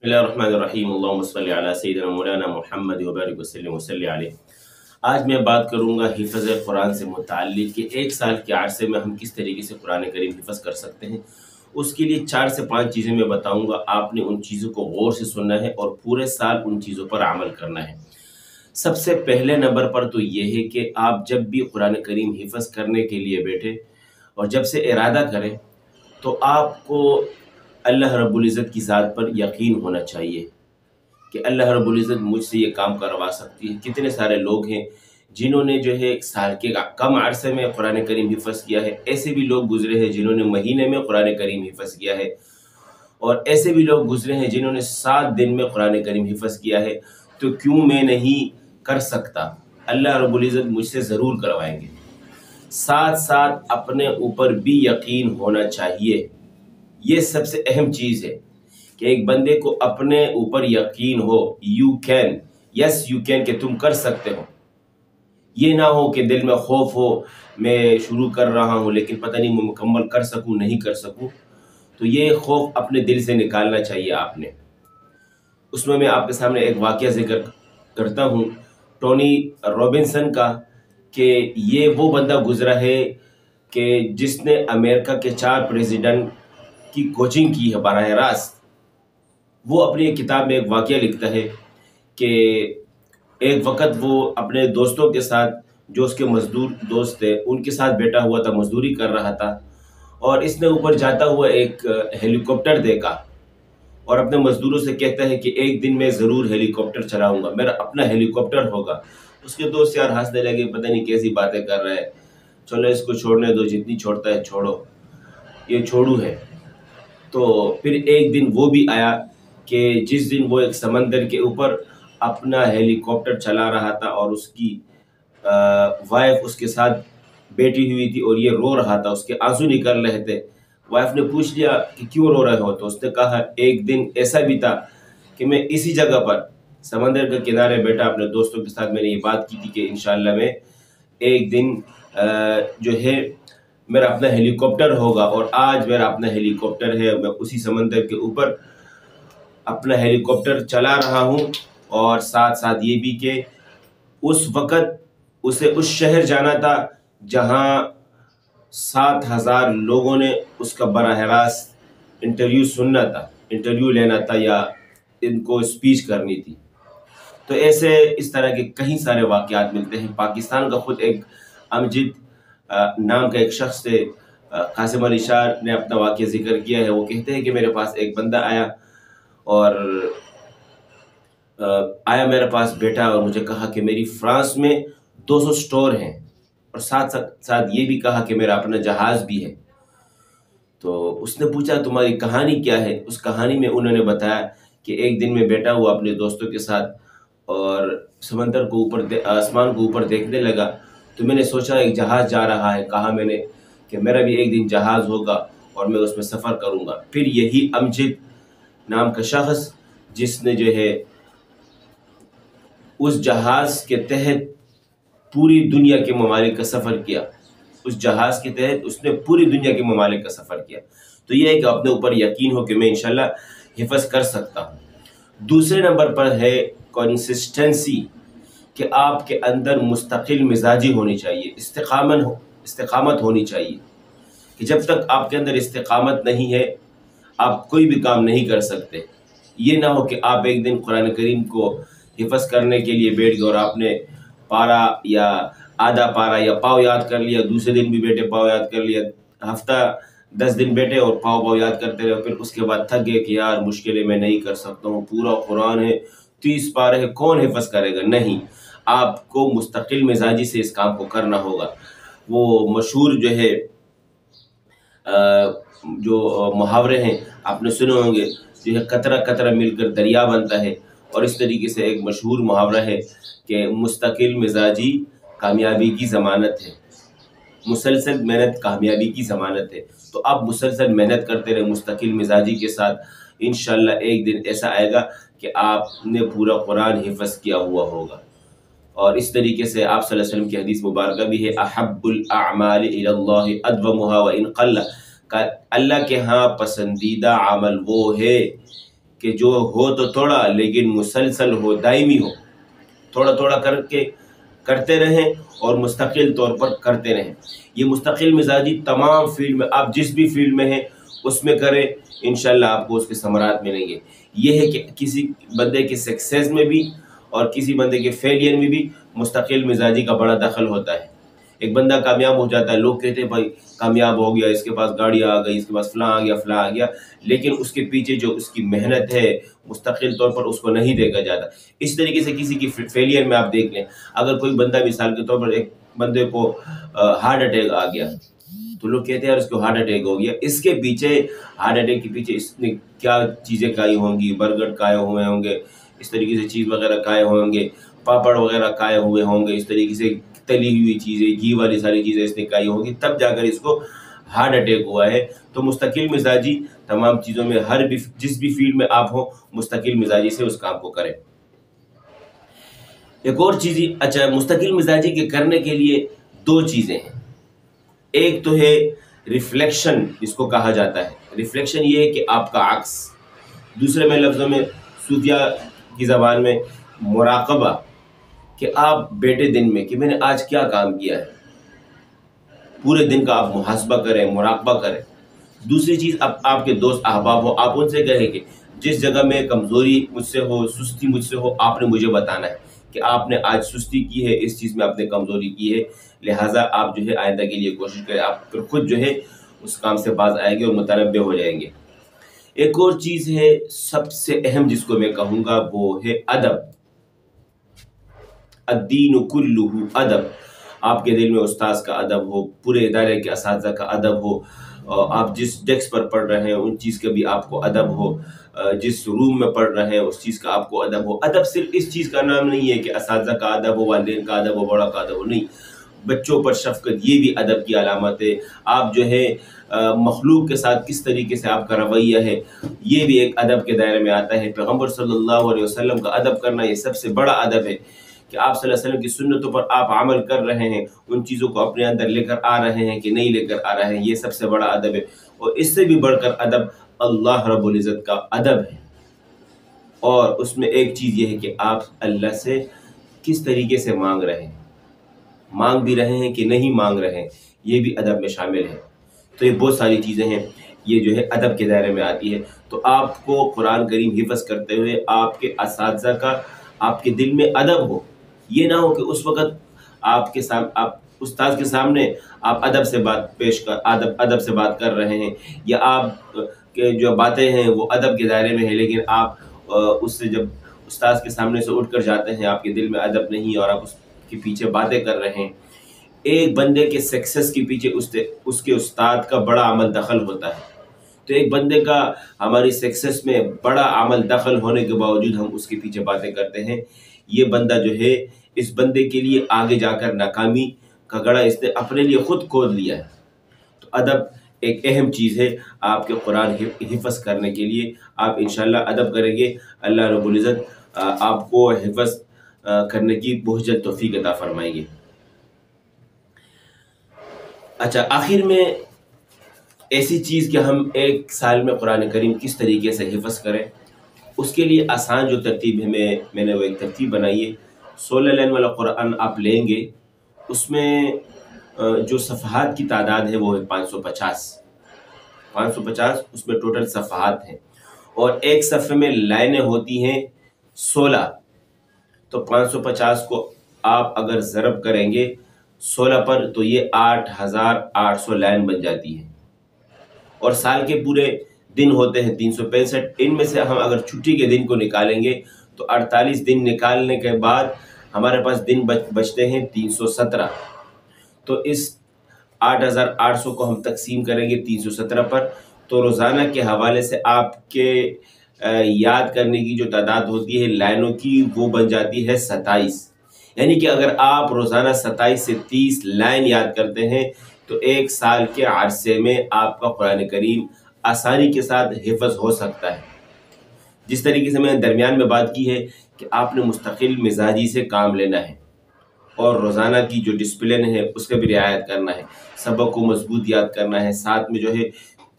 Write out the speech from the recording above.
بسم اللہ الرحمن الرحیم اللہم صلی علی سیدنا مولانا محمد وبارک وسلم وصلی علیہ۔ آج میں بات کروں گا حفظ قرآن سے متعلق کہ ایک سال کے عرصے میں ہم کس طریقے سے قرآن کریم حفظ کر سکتے ہیں۔ اس کے لیے 4 سے 5 چیزیں میں بتاؤں گا، آپ نے ان چیزوں کو غور سے سننا ہے اور پورے سال ان چیزوں پر عمل کرنا ہے۔ سب سے پہلے نمبر پر تو یہ ہے کہ آپ جب بھی قرآن کریم حفظ کرنے کے لیے بیٹھے اور جب سے ارادہ کریں تو آپ کو اللہ رب العزت کی ذات پر یقین ہونا چاہیے کہ اللہ رب العزت مجھ سے یہ کام کروا سکتی ہے۔ کتنے سارے لوگ ہیں جنہوں نے جو ہے سال کے کم عرصے میں قرآن کریم حفظ کیا ہے، ایسے بھی لوگ گزرے ہیں جنہوں نے مہینے میں قرآن کریم حفظ کیا ہے، اور ایسے بھی لوگ گزرے ہیں جنہوں نے 7 دن میں قرآن کریم حفظ کیا ہے۔ تو کیوں میں نہیں کر سکتا؟ اللہ رب العزت مجھ سے ضرور کروائیں گے۔ ساتھ ساتھ اپنے اوپر بھی یقین ہونا چاہیے۔ یہ سب سے اہم چیز ہے کہ ایک بندے کو اپنے اوپر یقین ہو، you can, yes you can, کہ تم کر سکتے ہو۔ یہ نہ ہو کہ دل میں خوف ہو، میں شروع کر رہا ہوں لیکن پتہ نہیں میں مکمل کر سکوں نہیں کر سکوں۔ تو یہ خوف اپنے دل سے نکالنا چاہیے آپ نے۔ اس میں آپ کے سامنے ایک واقعہ ذکر کرتا ہوں ٹونی رابنسن کا، کہ یہ وہ بندہ گزرا ہے کہ جس نے امریکہ کے 4 پریزیڈنٹ کی کوچنگ کی ہے براہ راست۔ وہ اپنی ایک کتاب میں ایک واقعہ لکھتا ہے کہ ایک وقت وہ اپنے دوستوں کے ساتھ، جو اس کے مزدور دوست تھے، ان کے ساتھ بیٹھا ہوا تھا، مزدوری کر رہا تھا، اور اس نے اوپر جاتا ہوا ایک ہیلی کاپٹر دیکھا اور اپنے مزدوروں سے کہتا ہے کہ ایک دن میں ضرور ہیلی کاپٹر چلاؤں گا، میرا اپنا ہیلی کاپٹر ہوگا۔ اس کے دوست یار ہنسنے لگے، پتہ نہیں کیسی باتیں کر رہا ہے، چلو اس کو چھوڑنے دو، جتنی چھوڑتا ہے چھوڑو، یہ چھوڑو ہے۔ تو پھر ایک دن وہ بھی آیا کہ جس دن وہ ایک سمندر کے اوپر اپنا ہیلی کاپٹر چلا رہا تھا اور اس کی وائف اس کے ساتھ بیٹھی ہوئی تھی اور یہ رو رہا تھا، اس کے آنسو نکل رہے تھے۔ وائف نے پوچھ لیا کہ کیوں رو رہے ہو؟ تو اس نے کہا ایک دن ایسا بھی تھا کہ میں اسی جگہ پر سمندر کے کنارے بیٹھا اپنے دوستوں کے ساتھ، میں نے یہ بات کی تھی کہ انشاءاللہ میں ایک دن جو ہے میرا اپنا ہیلی کاپٹر ہوگا، اور آج میرا اپنا ہیلی کاپٹر ہے، میں اسی سمندر کے اوپر اپنا ہیلی کاپٹر چلا رہا ہوں۔ اور ساتھ ساتھ یہ بھی کہ اس وقت اسے اس شہر جانا تھا جہاں 7000 لوگوں نے اس کا براہ راست انٹرویو سننا تھا، انٹرویو لینا تھا یا ان کو اسپیچ کرنی تھی۔ تو ایسے اس طرح کے کئی سارے واقعات ملتے ہیں۔ پاکستان کا خود ایک امجد نام کا ایک شخص سے قاسم علی شاہ نے اپنا واقعہ ذکر کیا ہے۔ وہ کہتے ہیں کہ میرے پاس ایک بندہ آیا اور میرے پاس بیٹھا اور مجھے کہا کہ میری فرانس میں 200 سٹور ہیں، اور ساتھ ساتھ یہ بھی کہا کہ میرا اپنا جہاز بھی ہے۔ تو اس نے پوچھا تمہاری کہانی کیا ہے؟ اس کہانی میں انہوں نے بتایا کہ ایک دن میں بیٹھا ہوا اپنے دوستوں کے ساتھ اور سمندر کو اوپر آسمان کو اوپر دیکھنے لگا، تو میں نے سوچا ایک جہاز جا رہا ہے، کہا میں نے کہ میرا بھی ایک دن جہاز ہوگا اور میں اس میں سفر کروں گا۔ پھر یہی امجد نام کا شخص جس نے جو ہے اس جہاز کے تحت پوری دنیا کے ممالک کا سفر کیا، اس جہاز کے تحت اس نے پوری دنیا کے ممالک کا سفر کیا۔ تو یہ ہے کہ اپنے اوپر یقین ہو کہ میں انشاءاللہ حفظ کر سکتا ہوں۔ دوسرے نمبر پر ہے کنسسٹنسی، کہ آپ کے اندر مستقل مزاجی ہونی چاہیے، استقامت ہونی چاہیے، کہ جب تک آپ کے اندر استقامت نہیں ہے آپ کوئی بھی کام نہیں کر سکتے۔ یہ نہ ہو کہ آپ ایک دن قرآن کریم کو حفظ کرنے کے لیے بیٹھ گئے اور آپ نے پارا یا آدھا پارا یا پاؤ یاد کر لیا، دوسرے دن بھی بیٹھے پاؤ یاد کر لیا، ہفتہ 10 دن بیٹھے اور پاؤ یاد کرتے رہے، پھر اس کے بعد تھک گئے کہ یار مشکل ہے، میں نہیں کر سکتا ہوں، پورا قرآن ہے، 30 پارے ہے، کون حفظ کرے گا؟ نہیں، آپ کو مستقل مزاجی سے اس کام کو کرنا ہوگا۔ وہ مشہور جو ہے جو محاورے ہیں آپ نے سنے ہوں گے، جو ہے قطرہ قطرہ مل کر دریا بنتا ہے، اور اس طریقے سے ایک مشہور محاورہ ہے کہ مستقل مزاجی کامیابی کی ضمانت ہے، مسلسل محنت کامیابی کی ضمانت ہے۔ تو آپ مسلسل محنت کرتے رہے مستقل مزاجی کے ساتھ، انشاءاللہ ایک دن ایسا آئے گا کہ آپ نے پورا قرآن حفظ کیا ہوا ہوگا۔ اور اس طریقے سے آپ صلی اللہ علیہ وسلم کی حدیث مبارکہ بھی ہے، احب الاعمال الی اللہ ادومها وان قل، اللہ کے ہاں پسندیدہ عمل وہ ہے کہ جو ہو تو تھوڑا لیکن مسلسل ہو، دائمی ہو، تھوڑا تھوڑا کر کے کرتے رہیں اور مستقل طور پر کرتے رہیں۔ یہ مستقل مزاجی تمام فیلڈ میں، آپ جس بھی فیلڈ میں ہیں اس میں کریں، انشاءاللہ آپ کو اس کے ثمرات ملیں گے۔ یہ ہے کہ کسی بندے کے سکسیس میں بھی اور کسی بندے کے فیلئر میں بھی مستقل مزاجی کا بڑا دخل ہوتا ہے۔ ایک بندہ کامیاب ہو جاتا ہے، لوگ کہتے ہیں بھائی کامیاب ہو گیا، اس کے پاس گاڑیاں آ گئی، اس کے پاس فلاں آ گیا، فلاں آ گیا، لیکن اس کے پیچھے جو اس کی محنت ہے مستقل طور پر اس کو نہیں دیکھا جاتا۔ اس طریقے سے کسی کی فیلئر میں آپ دیکھ لیں، اگر کوئی بندہ مثال کے طور پر ایک بندے کو ہارٹ اٹیک آ گیا تو لوگ کہتے ہیں یار اس کو ہارٹ اٹیک ہو گیا، اس کے پیچھے ہارٹ اٹیک کے پیچھے اس نے کیا چیزیں کھائی ہوں گی، برگر کھائے ہوئے ہوں گے، اس طریقے سے چیز وغیرہ کھائے ہوں گے، پاپڑ وغیرہ کھائے ہوئے ہوں گے، اس طریقے سے تلی ہوئی چیزیں، گھی والی ساری چیزیں اس نے کھائی ہوں گی، تب جا کر اس کو ہارٹ اٹیک ہوا ہے۔ تو مستقل مزاجی تمام چیزوں میں، جس بھی فیلڈ میں آپ ہوں، مستقل مزاجی سے اس کام کو کریں۔ ایک اور چیز، اچھا، مستقل مزاجی کے کرنے کے لیے دو چیزیں ہیں۔ ایک تو ہے ریفلیکشن، اس کو کہا جاتا ہے۔ ریفلیکشن یہ ہے کہ آپ کا عکس، دوسرے میں لفظوں میں صوفیہ کی زبان میں مراقبہ، کہ آپ بیٹے دن میں کہ میں نے آج کیا کام کیا ہے، پورے دن کا آپ محاسبہ کریں، مراقبہ کریں۔ دوسری چیز، اب آپ کے دوست احباب ہو، آپ ان سے کہیں کہ جس جگہ میں کمزوری مجھ سے ہو، سستی مجھ سے ہو، آپ نے مجھے بتانا ہے کہ آپ نے آج سستی کی ہے، اس چیز میں آپ نے کمزوری کی ہے، لہٰذا آپ جو ہے آئندہ کے لیے کوشش کریں، آپ پھر خود جو ہے اس کام سے باز آئیں گے اور متنبع ہو جائیں گے۔ ایک اور چیز ہے سب سے اہم جس کو میں کہوں گا، وہ ہے ادب۔ الدین کلہ ادب۔ آپ کے دل میں استاذ کا ادب ہو، پورے ادارے کے اساتذہ کا ادب ہو، آپ جس ڈیسک پر پڑھ رہے ہیں ان چیز کا بھی آپ کو ادب ہو، جس روم میں پڑھ رہے ہیں اس چیز کا آپ کو ادب ہو۔ ادب صرف اس چیز کا نام نہیں ہے کہ اساتذہ کا ادب ہو، والدین کا ادب ہو، بڑا کا ادب ہو، نہیں، بچوں پر شفقت یہ بھی ادب کی علامت ہے۔ آپ جو ہے مخلوق کے ساتھ کس طریقے سے آپ کا رویہ ہے، یہ بھی ایک ادب کے دائرے میں آتا ہے۔ پیغمبر صلی اللہ علیہ وسلم کا ادب کرنا یہ سب سے بڑا ادب ہے کہ آپ صلی اللہ علیہ وسلم کی سنتوں پر آپ عمل کر رہے ہیں، ان چیزوں کو اپنے اندر لے کر آ رہے ہیں کہ نہیں لے کر آ رہے ہیں، یہ سب سے بڑا ادب ہے۔ اور اس سے بھی بڑھ کر ادب اللہ رب العزت کا ادب ہے، اور اس میں ایک چیز یہ ہے کہ آپ اللہ سے کس طریقے سے مانگ رہے ہیں، مانگ بھی رہے ہیں کہ نہیں مانگ رہے ہیں، یہ بھی ادب میں شامل ہے۔ تو یہ بہت ساری چیزیں ہیں، یہ جو ہے ادب کے دائرے میں آتی ہے۔ تو آپ کو قرآن کریم حفظ کرتے ہوئے آپ کے اساتذہ کا آپ کے دل میں ادب ہو، یہ نہ ہو کہ اس وقت آپ کے سامنے، آپ استاد کے سامنے آپ ادب سے بات کر رہے ہیں، یا آپ کے جو باتیں ہیں وہ ادب کے دائرے میں ہیں، لیکن آپ اس سے جب استاد کے سامنے سے اٹھ کر جاتے ہیں آپ کے دل میں ادب نہیں اور آپ اس کے پیچھے باتیں کر رہے ہیں۔ ایک بندے کے سکسیس کے پیچھے اس کے استاد کا بڑا عمل دخل ہوتا ہے، تو ایک بندے کا ہماری سکسیس میں بڑا عمل دخل ہونے کے باوجود ہم اس کے پیچھے باتیں کرتے ہیں، یہ بندہ جو ہے، اس بندے کے لیے آگے جا کر ناکامی کا گڑھا اس نے اپنے لیے خود کھود لیا ہے۔ تو ادب ایک اہم چیز ہے آپ کے قرآن حفظ کرنے کے لیے۔ آپ انشاءاللہ ادب کریں گے، اللہ رب العزت آپ کو حفظ کرنے کی بہت جلد توفیق عطا فرمائیں گے۔ اچھا، آخر میں ایسی چیز کہ ہم ایک سال میں قرآن کریم کس طریقے سے حفظ کریں، اس کے لیے آسان جو ترتیب ہے، میں نے وہ ایک ترتیب بنائی ہے۔ 16 لائن والا قرآن آپ لیں گے، اس میں جو صفحات کی تعداد ہے وہ ہے 550، اس میں ٹوٹل صفحات ہیں، اور ایک صفحے میں لائنیں ہوتی ہیں 16، تو 550 کو آپ اگر ضرب کریں گے 16 پر تو یہ 8800 لائن بن جاتی ہے۔ اور سال کے پورے دن ہوتے ہیں 365، ان میں سے ہم اگر چھٹی کے دن کو نکالیں گے تو 48 دن نکالنے کے بعد ہمارے پاس دن بچتے ہیں 317۔ تو اس 8800 کو ہم تقسیم کریں گے 317 پر، تو روزانہ کے حوالے سے آپ کے یاد کرنے کی جو تعداد ہوتی ہے لائنوں کی، وہ بن جاتی ہے 27۔ یعنی کہ اگر آپ روزانہ 27 سے 30 لائن یاد کرتے ہیں تو ایک سال کے عرصے میں آپ کا قرآن کریم آسانی کے ساتھ حفظ ہو سکتا ہے۔ جس طریقے سے میں نے درمیان میں بات کی ہے کہ آپ نے مستقل مزاجی سے کام لینا ہے، اور روزانہ کی جو ڈسپلن ہے اس کا بھی رعایت کرنا ہے، سبق کو مضبوط یاد کرنا ہے، ساتھ میں جو ہے